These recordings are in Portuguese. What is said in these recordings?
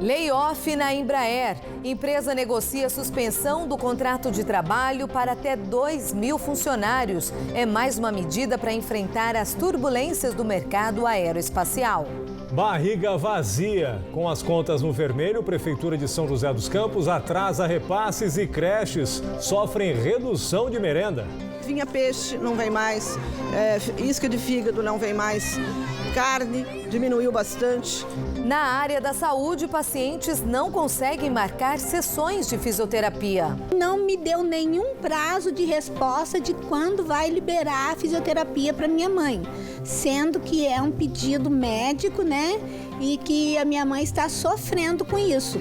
Layoff na Embraer. Empresa negocia suspensão do contrato de trabalho para até 2.000 funcionários. É mais uma medida para enfrentar as turbulências do mercado aeroespacial. Barriga vazia. Com as contas no vermelho, Prefeitura de São José dos Campos atrasa repasses e creches sofrem redução de merenda. Vinha peixe, não vem mais. Isca de fígado, não vem mais. Carne, diminuiu bastante. Na área da saúde, pacientes não conseguem marcar sessões de fisioterapia. Não me deu nenhum prazo de resposta de quando vai liberar a fisioterapia para minha mãe. Sendo que é um pedido médico, né? E que a minha mãe está sofrendo com isso.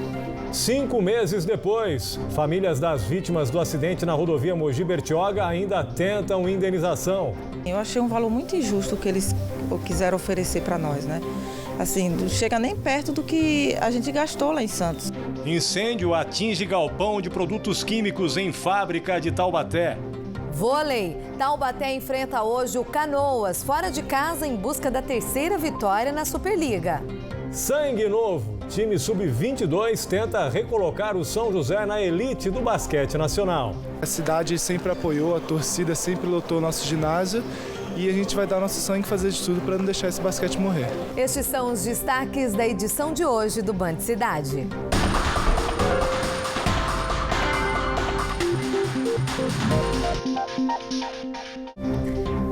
5 meses depois, famílias das vítimas do acidente na rodovia Mogi-Bertioga ainda tentam indenização. Eu achei um valor muito injusto que eles quiseram oferecer para nós, né? Assim, não chega nem perto do que a gente gastou lá em Santos. Incêndio atinge galpão de produtos químicos em fábrica de Taubaté. Vôlei. Taubaté enfrenta hoje o Canoas, fora de casa, em busca da 3ª vitória na Superliga. Sangue novo. Time Sub-22 tenta recolocar o São José na elite do basquete nacional. A cidade sempre apoiou, a torcida sempre lotou o nosso ginásio e a gente vai dar nosso sangue e fazer de tudo para não deixar esse basquete morrer. Estes são os destaques da edição de hoje do Band Cidade.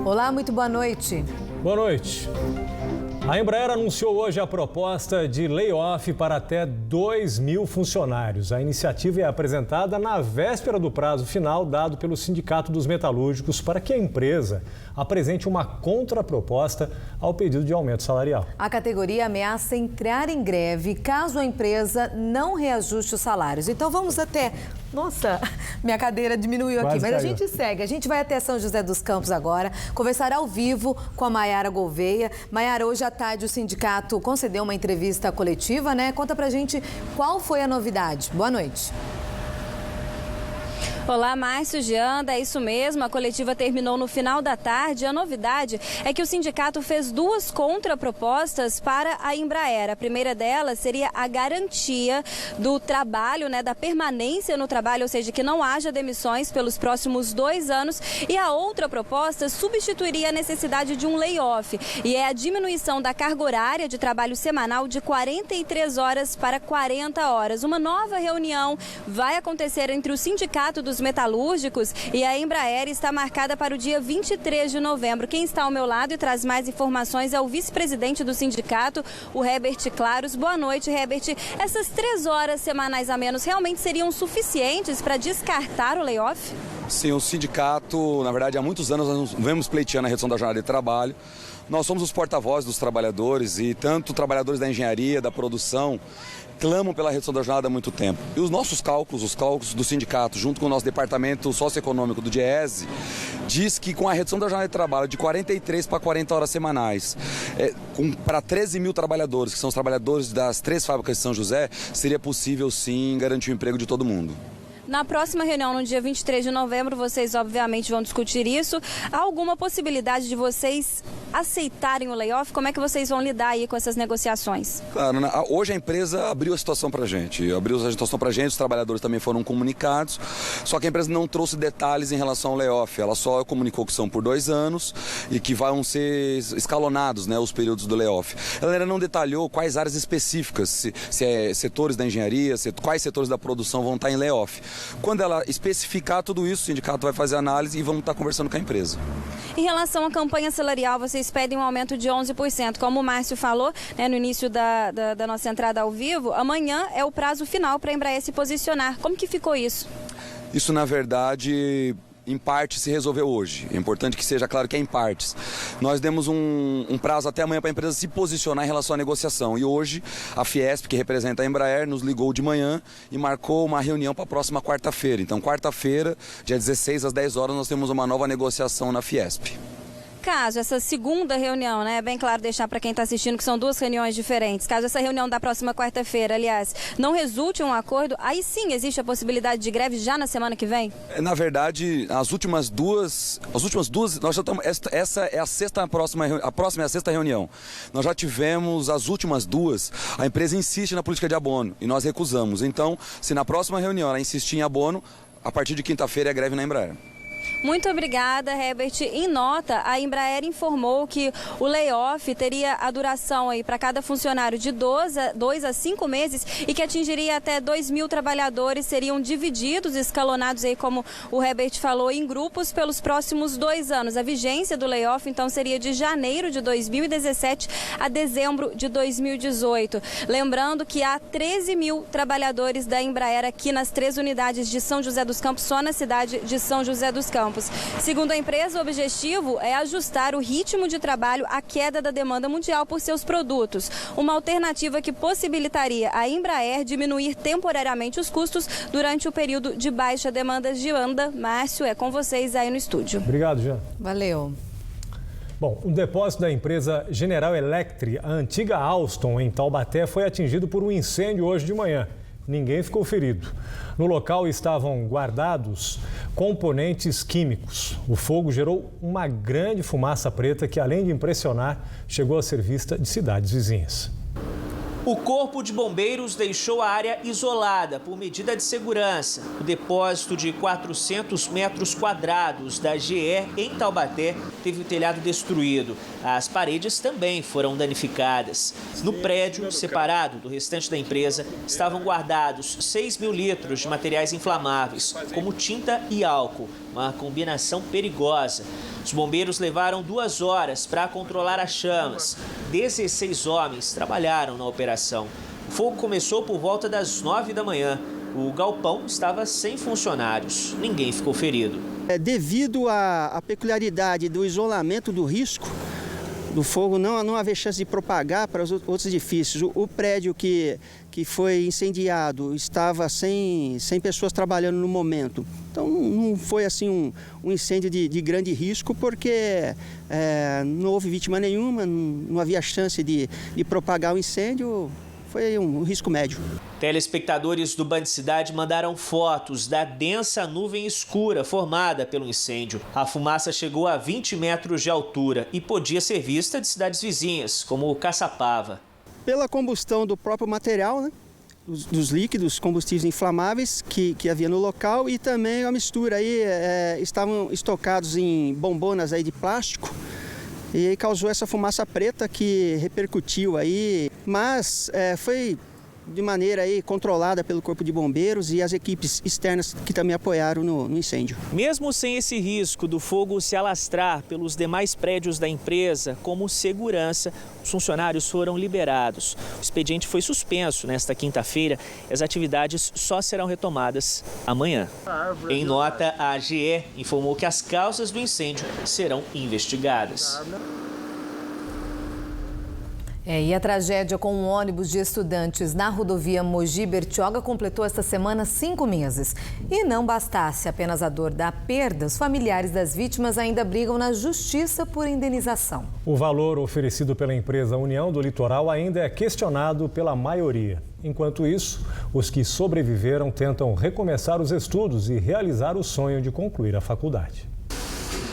Olá, muito boa noite. Boa noite. A Embraer anunciou hoje a proposta de layoff para até 2.000 funcionários. A iniciativa é apresentada na véspera do prazo final dado pelo Sindicato dos Metalúrgicos para que a empresa apresente uma contraproposta ao pedido de aumento salarial. A categoria ameaça entrar em greve caso a empresa não reajuste os salários. Então vamos até... Nossa, minha cadeira diminuiu aqui, mas a gente segue. A gente vai até São José dos Campos agora, conversar ao vivo com a Maiara Gouveia. Maiara, hoje à tarde o sindicato concedeu uma entrevista coletiva, né? Conta pra gente qual foi a novidade. Boa noite. Olá, Márcio, Gianda, é isso mesmo, a coletiva terminou no final da tarde. A novidade é que o sindicato fez 2 contrapropostas para a Embraer. A primeira delas seria a garantia do trabalho, né, da permanência no trabalho, ou seja, que não haja demissões pelos próximos 2 anos. E a outra proposta substituiria a necessidade de um layoff, e é a diminuição da carga horária de trabalho semanal de 43 horas para 40 horas. Uma nova reunião vai acontecer entre o sindicato dos metalúrgicos e a Embraer está marcada para o dia 23 de novembro. Quem está ao meu lado e traz mais informações é o vice-presidente do sindicato, o Herbert Claros. Boa noite, Herbert. Essas 3 horas semanais a menos realmente seriam suficientes para descartar o layoff? Sim, o sindicato, na verdade, há muitos anos nós vemos pleiteando a redução da jornada de trabalho. Nós somos os porta-vozes dos trabalhadores e tanto trabalhadores da engenharia, da produção, clamam pela redução da jornada há muito tempo. E os nossos cálculos, os cálculos do sindicato, junto com o nosso departamento socioeconômico do DIEESE, diz que com a redução da jornada de trabalho de 43 para 40 horas semanais, para 13.000 trabalhadores, que são os trabalhadores das 3 fábricas de São José, seria possível sim garantir o emprego de todo mundo. Na próxima reunião, no dia 23 de novembro, vocês obviamente vão discutir isso. Há alguma possibilidade de vocês aceitarem o layoff? Como é que vocês vão lidar aí com essas negociações? Claro, hoje a empresa abriu a situação para a gente. Os trabalhadores também foram comunicados, só que a empresa não trouxe detalhes em relação ao layoff. Ela só comunicou que são por 2 anos e que vão ser escalonados, né, os períodos do layoff. Ela ainda não detalhou quais áreas específicas, se é setores da engenharia, quais setores da produção vão estar em layoff. Quando ela especificar tudo isso, o sindicato vai fazer análise e vamos estar conversando com a empresa. Em relação à campanha salarial, vocês pedem um aumento de 11%. Como o Márcio falou, né, no início da nossa entrada ao vivo, amanhã é o prazo final para a Embraer se posicionar. Como que ficou isso? Isso, na verdade, em parte se resolveu hoje. É importante que seja claro que é em partes. Nós demos um prazo até amanhã para a empresa se posicionar em relação à negociação. E hoje a Fiesp, que representa a Embraer, nos ligou de manhã e marcou uma reunião para a próxima quarta-feira. Então, quarta-feira, dia 16 às 10 horas, nós temos uma nova negociação na Fiesp. caso essa segunda reunião, né, é bem claro deixar para quem está assistindo que são duas reuniões diferentes, caso essa reunião da próxima quarta-feira, aliás, não resulte em um acordo, aí sim existe a possibilidade de greve já na semana que vem? Na verdade, as últimas duas, nós já estamos, essa é a próxima é a sexta reunião. Nós já tivemos as últimas duas, a empresa insiste na política de abono e nós recusamos. Então, se na próxima reunião ela insistir em abono, a partir de quinta-feira é greve na Embraer. Muito obrigada, Herbert. Em nota, a Embraer informou que o layoff teria a duração aí para cada funcionário de 2 a 5 meses e que atingiria até 2.000 trabalhadores, seriam divididos, escalonados aí, como o Herbert falou, em grupos pelos próximos 2 anos. A vigência do layoff, então, seria de janeiro de 2017 a dezembro de 2018. Lembrando que há 13.000 trabalhadores da Embraer aqui nas 3 unidades de São José dos Campos, só na cidade de São José dos Campos. Segundo a empresa, o objetivo é ajustar o ritmo de trabalho à queda da demanda mundial por seus produtos. Uma alternativa que possibilitaria a Embraer diminuir temporariamente os custos durante o período de baixa demanda. Gianda, Márcio, é com vocês aí no estúdio. Obrigado, Jean. Valeu. Bom, o depósito da empresa General Electric, a antiga Alstom, em Taubaté, foi atingido por um incêndio hoje de manhã. Ninguém ficou ferido. No local estavam guardados componentes químicos. O fogo gerou uma grande fumaça preta que, além de impressionar, chegou a ser vista de cidades vizinhas. O Corpo de Bombeiros deixou a área isolada por medida de segurança. O depósito de 400 metros quadrados da GE em Taubaté teve o telhado destruído. As paredes também foram danificadas. No prédio, separado do restante da empresa, estavam guardados 6.000 litros de materiais inflamáveis, como tinta e álcool, uma combinação perigosa. Os bombeiros levaram 2 horas para controlar as chamas. 16 homens trabalharam na operação. O fogo começou por volta das 9 da manhã. O galpão estava sem funcionários. Ninguém ficou ferido. Devido à peculiaridade do isolamento do risco do fogo, não havia chance de propagar para os outros edifícios. O prédio que foi incendiado estava sem pessoas trabalhando no momento. Então não foi assim um incêndio de grande risco, porque não houve vítima nenhuma, não havia chance de propagar o incêndio. Foi um risco médio. Telespectadores do Band Cidade mandaram fotos da densa nuvem escura formada pelo incêndio. A fumaça chegou a 20 metros de altura e podia ser vista de cidades vizinhas, como Caçapava. Pela combustão do próprio material, né, dos líquidos combustíveis inflamáveis que havia no local, e também a mistura aí, estavam estocados em bombonas aí de plástico, e aí causou essa fumaça preta que repercutiu aí, mas foi de maneira aí controlada pelo Corpo de Bombeiros e as equipes externas que também apoiaram no incêndio. Mesmo sem esse risco do fogo se alastrar pelos demais prédios da empresa, como segurança, os funcionários foram liberados. O expediente foi suspenso nesta quinta-feira e as atividades só serão retomadas amanhã. Em nota, a AGE informou que as causas do incêndio serão investigadas. E a tragédia com um ônibus de estudantes na rodovia Mogi-Bertioga completou esta semana 5 meses. E não bastasse apenas a dor da perda, os familiares das vítimas ainda brigam na justiça por indenização. O valor oferecido pela empresa União do Litoral ainda é questionado pela maioria. Enquanto isso, os que sobreviveram tentam recomeçar os estudos e realizar o sonho de concluir a faculdade.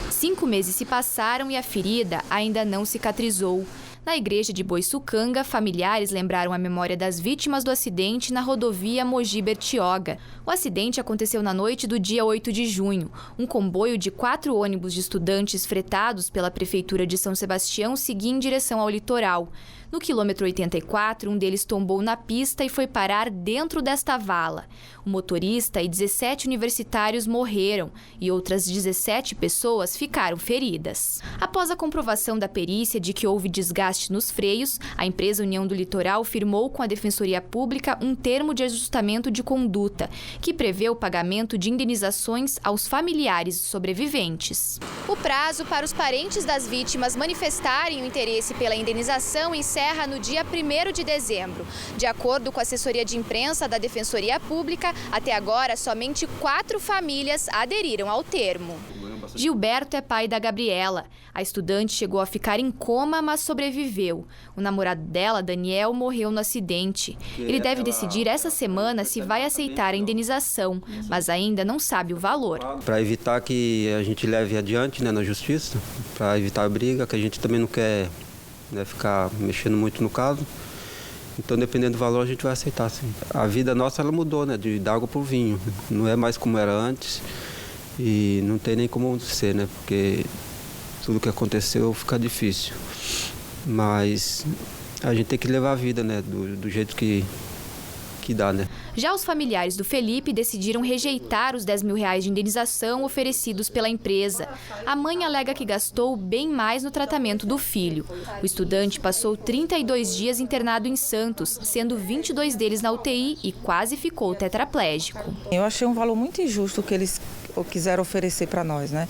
5 meses se passaram e a ferida ainda não cicatrizou. Na igreja de Boiçucanga, familiares lembraram a memória das vítimas do acidente na rodovia Mogi-Bertioga. O acidente aconteceu na noite do dia 8 de junho. Um comboio de 4 ônibus de estudantes fretados pela Prefeitura de São Sebastião seguia em direção ao litoral. No quilômetro 84, um deles tombou na pista e foi parar dentro desta vala. O motorista e 17 universitários morreram e outras 17 pessoas ficaram feridas. Após a comprovação da perícia de que houve desgaste nos freios, a empresa União do Litoral firmou com a Defensoria Pública um termo de ajustamento de conduta, que prevê o pagamento de indenizações aos familiares sobreviventes. O prazo para os parentes das vítimas manifestarem o interesse pela indenização encerra no dia 1º de dezembro. De acordo com a assessoria de imprensa da Defensoria Pública, até agora somente 4 famílias aderiram ao termo. Gilberto é pai da Gabriela. A estudante chegou a ficar em coma, mas sobreviveu. O namorado dela, Daniel, morreu no acidente. Ele deve decidir essa semana se vai aceitar a indenização, mas ainda não sabe o valor. Para evitar que a gente leve adiante, né, na justiça, para evitar a briga, que a gente também não quer, né, ficar mexendo muito no caso. Então, dependendo do valor, a gente vai aceitar, sim. A vida nossa, ela mudou, né, de água para o vinho. Não é mais como era antes e não tem nem como ser, né, porque tudo que aconteceu fica difícil. Mas a gente tem que levar a vida, né, do jeito que dá, né? Já os familiares do Felipe decidiram rejeitar os R$10 mil de indenização oferecidos pela empresa. A mãe alega que gastou bem mais no tratamento do filho. O estudante passou 32 dias internado em Santos, sendo 22 deles na UTI e quase ficou tetraplégico. Eu achei um valor muito injusto que eles quiseram oferecer para nós, né?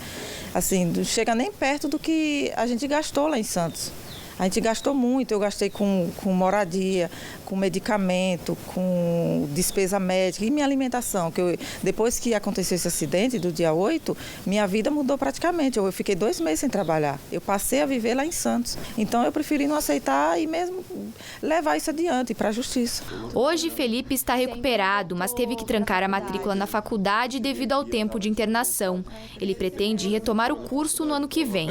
Assim, não chega nem perto do que a gente gastou lá em Santos. A gente gastou muito, eu gastei com moradia, com medicamento, com despesa médica e minha alimentação. Depois que aconteceu esse acidente do dia 8, minha vida mudou praticamente. Eu fiquei 2 meses sem trabalhar. Eu passei a viver lá em Santos. Então eu preferi não aceitar e mesmo levar isso adiante para a justiça. Hoje, Felipe está recuperado, mas teve que trancar a matrícula na faculdade devido ao tempo de internação. Ele pretende retomar o curso no ano que vem.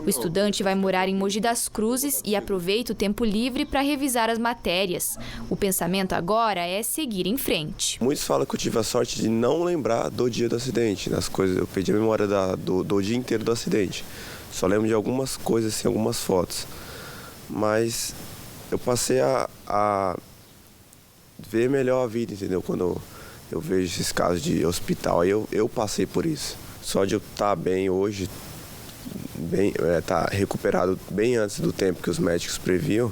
O estudante vai morar em Mogi das Cruzes e aproveita o tempo livre para revisar as matérias. O pensamento agora é seguir em frente. Muitos falam que eu tive a sorte de não lembrar do dia do acidente, das coisas. Eu perdi a memória do dia inteiro do acidente. Só lembro de algumas coisas, assim, algumas fotos. Mas eu passei a ver melhor a vida, entendeu? Quando eu vejo esses casos de hospital, aí eu passei por isso. Só de eu estar bem hoje, tá recuperado bem antes do tempo que os médicos previam,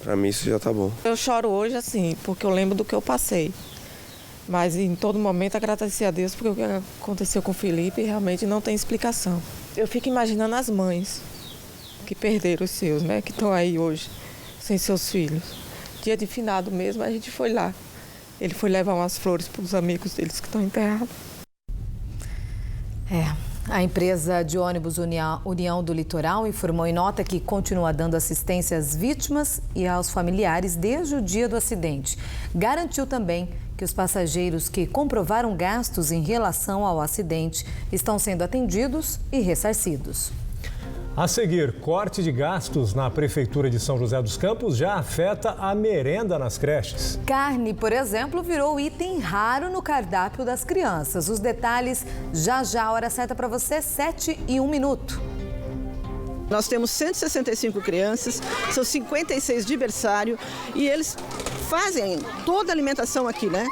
para mim isso já tá bom. Eu choro hoje assim, porque eu lembro do que eu passei. Mas em todo momento agradecer a Deus, porque o que aconteceu com o Felipe realmente não tem explicação. Eu fico imaginando as mães que perderam os seus, né, que estão aí hoje sem seus filhos. Dia de finado mesmo, a gente foi lá. Ele foi levar umas flores para os amigos deles que estão enterrados. A empresa de ônibus União do Litoral informou em nota que continua dando assistência às vítimas e aos familiares desde o dia do acidente. Garantiu também que os passageiros que comprovaram gastos em relação ao acidente estão sendo atendidos e ressarcidos. A seguir, corte de gastos na Prefeitura de São José dos Campos já afeta a merenda nas creches. Carne, por exemplo, virou item raro no cardápio das crianças. Os detalhes já, a hora certa para você, 7:01. Nós temos 165 crianças, são 56 de berçário e eles fazem toda a alimentação aqui, né?